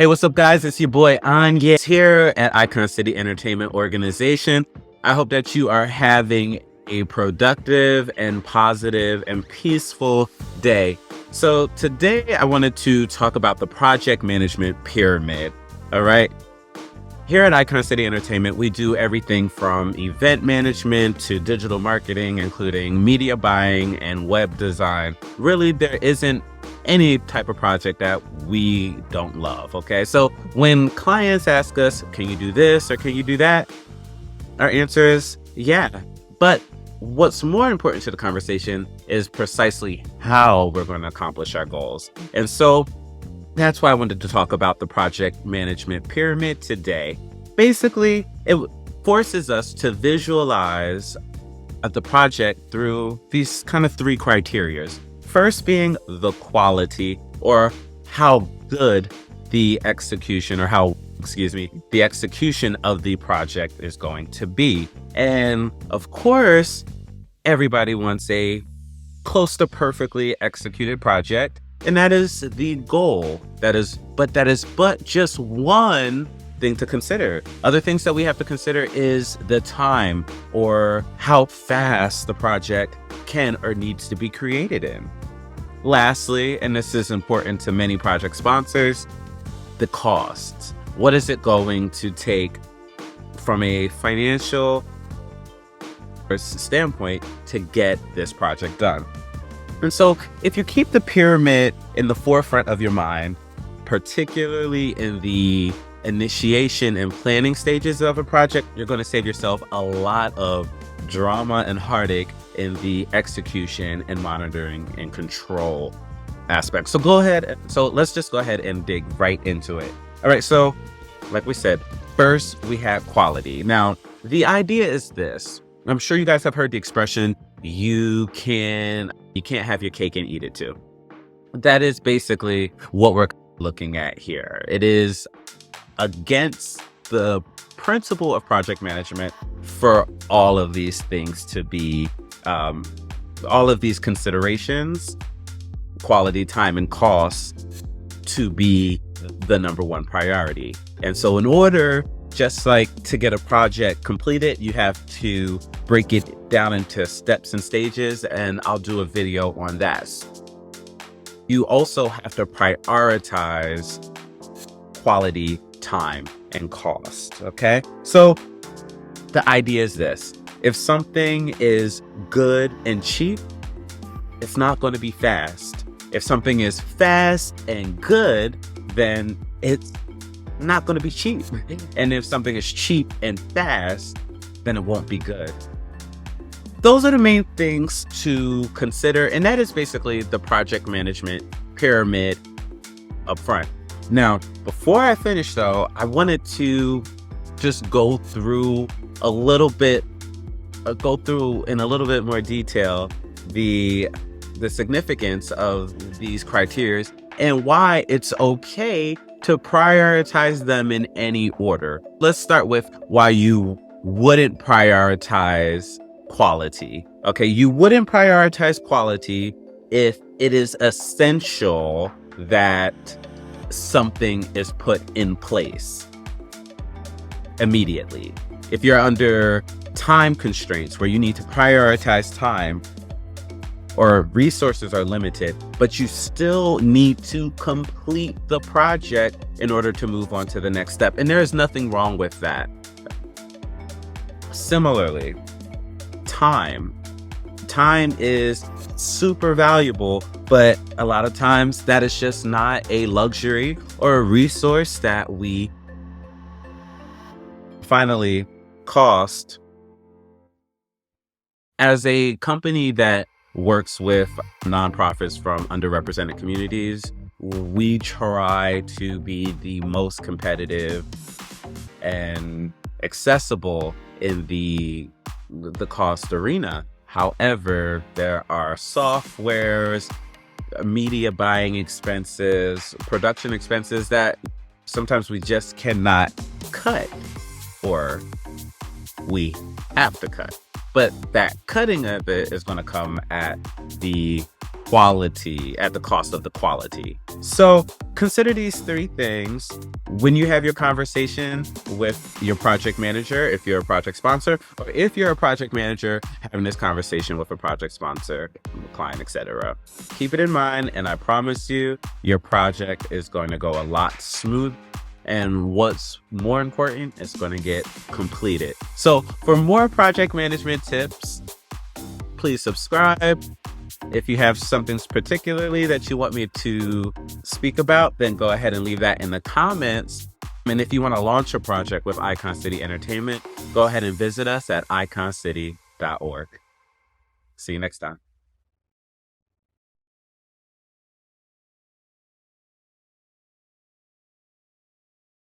Hey, what's up, guys? It's your boy Anya here at Icon City Entertainment Organization. I hope that you are having a productive and positive and peaceful day. So today I wanted to talk about the project management pyramid. All right. Here at Icon City Entertainment, we do everything from event management to digital marketing, including media buying and web design. Really, there isn't any type of project that we don't love. Okay. So when clients ask us, can you do this or can you do that? Our answer is yeah. But what's more important to the conversation is precisely how we're going to accomplish our goals. And so that's why I wanted to talk about the project management pyramid today. Basically, it forces us to visualize the project through these kind of three criteria. First being the quality, or how good the execution the execution of the project is going to be. And of course, everybody wants a close to perfectly executed project. And that is the goal. That is but just one thing to consider. Other things that we have to consider is the time, or how fast the project can or needs to be created in. Lastly, and this is important to many project sponsors, the costs. What is it going to take from a financial standpoint to get this project done? And so if you keep the pyramid in the forefront of your mind, particularly in the initiation and planning stages of a project, you're going to save yourself a lot of drama and heartache in the execution and monitoring and control aspects. So let's just go ahead and dig right into it. All right. So like we said, first we have quality. Now, the idea is this. I'm sure you guys have heard the expression, you can't have your cake and eat it too. That is basically what we're looking at here. It is against the principle of project management for all of these things to be, all of these considerations, quality, time, and cost, to be the number one priority. And so in order, just like to get a project completed, you have to break it down into steps and stages, and I'll do a video on that. You also have to prioritize quality, time, and cost. Okay. So the idea is this: if something is good and cheap, it's not going to be fast. If something is fast and good, then it's not going to be cheap. And if something is cheap and fast, then it won't be good. Those are the main things to consider. And that is basically the project management pyramid up front. Now, before I finish though, I wanted to just go through in a little bit more detail the significance of these criteria and why it's okay to prioritize them in any order. Let's start with why you wouldn't prioritize quality. Okay, you wouldn't prioritize quality if it is essential that something is put in place immediately. If you're under time constraints where you need to prioritize time, or resources are limited, but you still need to complete the project in order to move on to the next step. And there is nothing wrong with that. Similarly, time is super valuable, but a lot of times that is just not a luxury or a resource that we. Finally, cost. As a company that works with nonprofits from underrepresented communities, we try to be the most competitive and accessible in the cost arena. However, there are softwares, media buying expenses, production expenses that sometimes we just cannot cut, or we have to cut. But that cutting of it is going to come at the quality at the cost of the quality. So consider these three things when you have your conversation with your project manager, if you're a project sponsor, or if you're a project manager having this conversation with a project sponsor, client, etc. Keep it in mind, and I promise you, your project is going to go a lot smoother. And what's more important, it's going to get completed. So for more project management tips, please subscribe. If you have something particularly that you want me to speak about, then go ahead and leave that in the comments. And if you want to launch a project with Icon City Entertainment, go ahead and visit us at iconcity.org. See you next time.